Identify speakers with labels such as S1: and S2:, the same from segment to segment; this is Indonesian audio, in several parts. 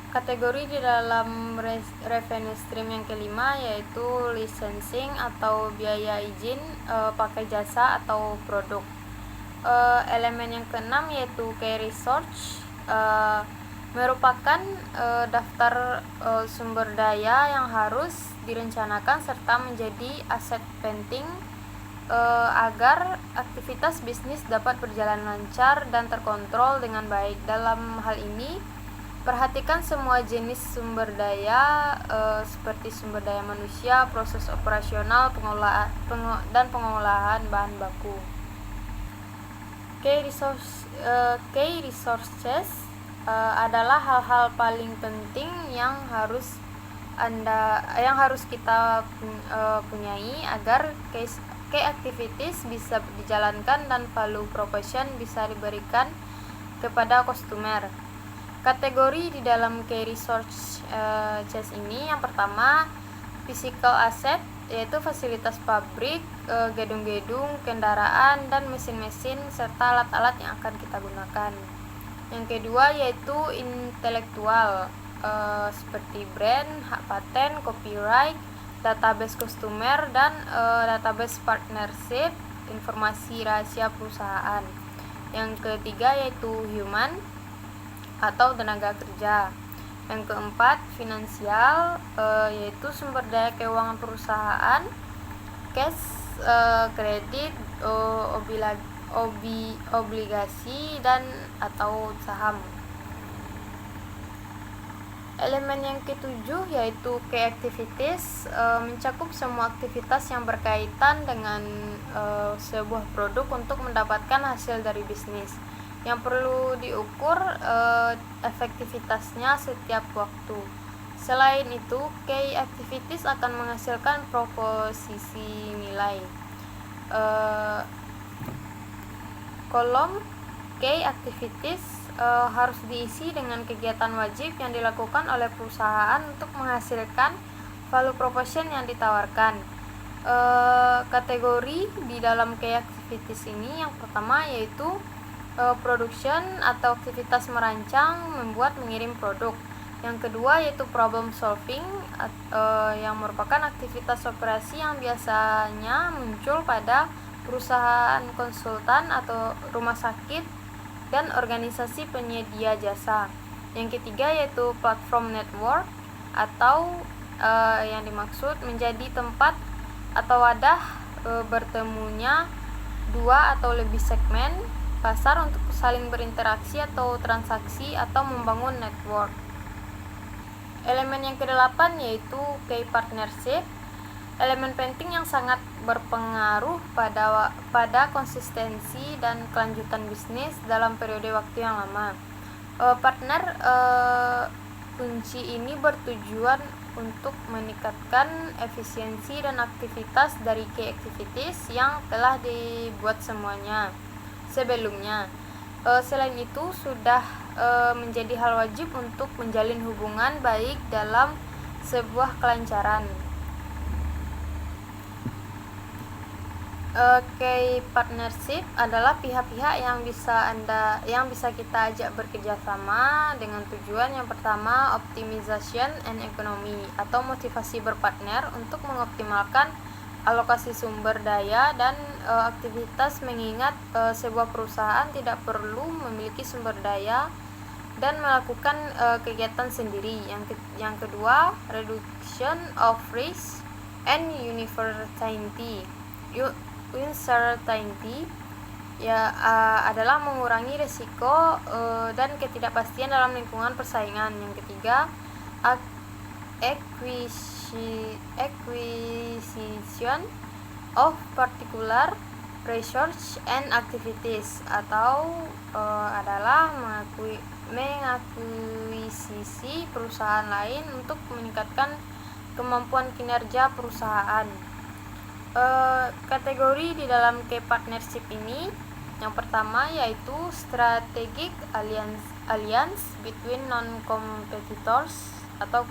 S1: Kategori di dalam revenue stream yang kelima yaitu licensing atau biaya izin pakai jasa atau produk. Elemen yang keenam yaitu key resource, merupakan daftar sumber daya yang harus direncanakan serta menjadi aset penting agar aktivitas bisnis dapat berjalan lancar dan terkontrol dengan baik. Dalam hal ini, perhatikan semua jenis sumber daya seperti sumber daya manusia, proses operasional, dan pengolahan bahan baku. Key resources adalah hal-hal paling penting yang harus kita punyai agar key activities bisa dijalankan dan value proposition bisa diberikan kepada customer. Kategori di dalam key resources ini, yang pertama physical asset, yaitu fasilitas pabrik, gedung-gedung, kendaraan, dan mesin-mesin serta alat-alat yang akan kita gunakan. Yang kedua yaitu intelektual, seperti brand, hak paten, copyright, database customer, dan database partnership, informasi rahasia perusahaan. Yang ketiga yaitu human atau tenaga kerja. Yang keempat finansial, yaitu sumber daya keuangan perusahaan, cash, kredit, obligasi, dan atau saham. Elemen yang ketujuh yaitu key activities, mencakup semua aktivitas yang berkaitan dengan sebuah produk untuk mendapatkan hasil dari bisnis, yang perlu diukur efektivitasnya setiap waktu. Selain itu, key activities akan menghasilkan proposisi nilai. Kolom key activities harus diisi dengan kegiatan wajib yang dilakukan oleh perusahaan untuk menghasilkan value proposition yang ditawarkan. Kategori di dalam key activities ini, yang pertama yaitu production atau aktivitas merancang, membuat, mengirim produk. Yang kedua yaitu problem solving, yang merupakan aktivitas operasi yang biasanya muncul pada perusahaan konsultan atau rumah sakit dan organisasi penyedia jasa. Yang ketiga yaitu platform network, atau yang dimaksud menjadi tempat atau wadah bertemunya dua atau lebih segmen pasar untuk saling berinteraksi atau transaksi atau membangun network. Elemen yang kedelapan yaitu key partnership, elemen penting yang sangat berpengaruh pada konsistensi dan kelanjutan bisnis dalam periode waktu yang lama. Partner kunci ini bertujuan untuk meningkatkan efisiensi dan aktivitas dari key activities yang telah dibuat sebelumnya. Selain itu, sudah menjadi hal wajib untuk menjalin hubungan baik dalam sebuah kelancaran. Key partnership adalah pihak-pihak yang bisa kita ajak bekerja sama dengan tujuan yang pertama optimization and economy, atau motivasi berpartner untuk mengoptimalkan alokasi sumber daya dan aktivitas, mengingat sebuah perusahaan tidak perlu memiliki sumber daya dan melakukan kegiatan sendiri. Yang kedua, reduction of risk and uncertainty adalah mengurangi risiko dan ketidakpastian dalam lingkungan persaingan. Yang ketiga, acquisition of particular research and activities, atau adalah mengakuisisi perusahaan lain untuk meningkatkan kemampuan kinerja perusahaan. Kategori di dalam key partnership ini, yang pertama yaitu strategic alliance between non-competitors, atau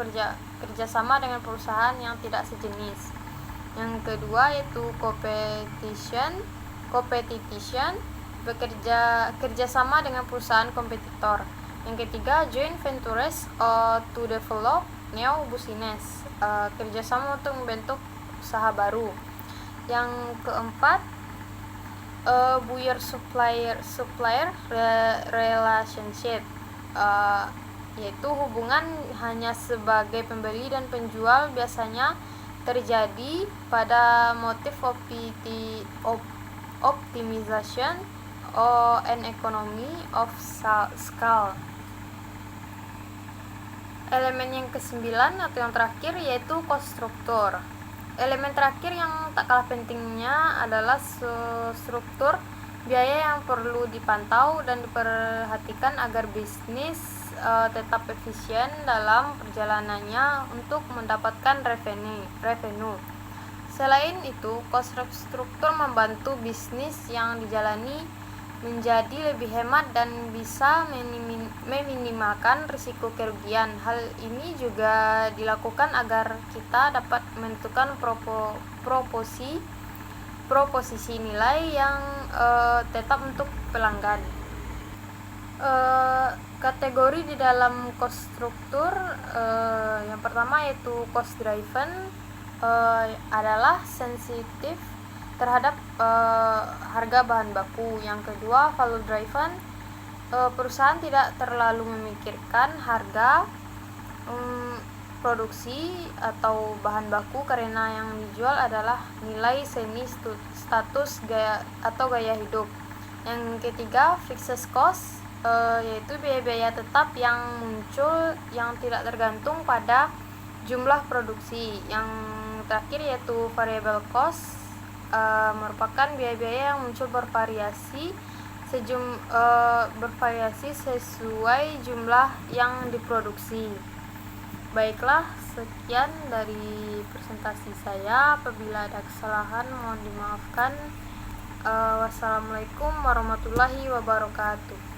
S1: kerjasama dengan perusahaan yang tidak sejenis. Yang kedua yaitu competition, kerjasama dengan perusahaan kompetitor. Yang ketiga, joint ventures to develop new business, kerjasama untuk membentuk usaha baru. Yang keempat, buyer supplier relationship, yaitu hubungan hanya sebagai pembeli dan penjual biasanya terjadi pada motif optimization and economy of scale. Elemen yang kesembilan atau yang terakhir yaitu cost structure. Elemen terakhir yang tak kalah pentingnya adalah struktur biaya yang perlu dipantau dan diperhatikan agar bisnis tetap efisien dalam perjalanannya untuk mendapatkan revenue. Selain itu, cost struktur membantu bisnis yang dijalani menjadi lebih hemat dan bisa meminimalkan risiko kerugian. Hal ini juga dilakukan agar kita dapat menentukan proposisi nilai yang tetap untuk pelanggan. Kategori di dalam cost struktur, yang pertama yaitu cost driven, adalah sensitif terhadap harga bahan baku. Yang kedua, value driven, perusahaan tidak terlalu memikirkan harga produksi atau bahan baku karena yang dijual adalah nilai seni status gaya hidup. Yang ketiga, fixed cost, yaitu biaya-biaya tetap yang muncul yang tidak tergantung pada jumlah produksi. Yang terakhir yaitu variable cost, merupakan biaya-biaya yang muncul bervariasi sesuai jumlah yang diproduksi. Baiklah, sekian dari presentasi saya. Apabila ada kesalahan mohon dimaafkan. Wassalamualaikum warahmatullahi wabarakatuh.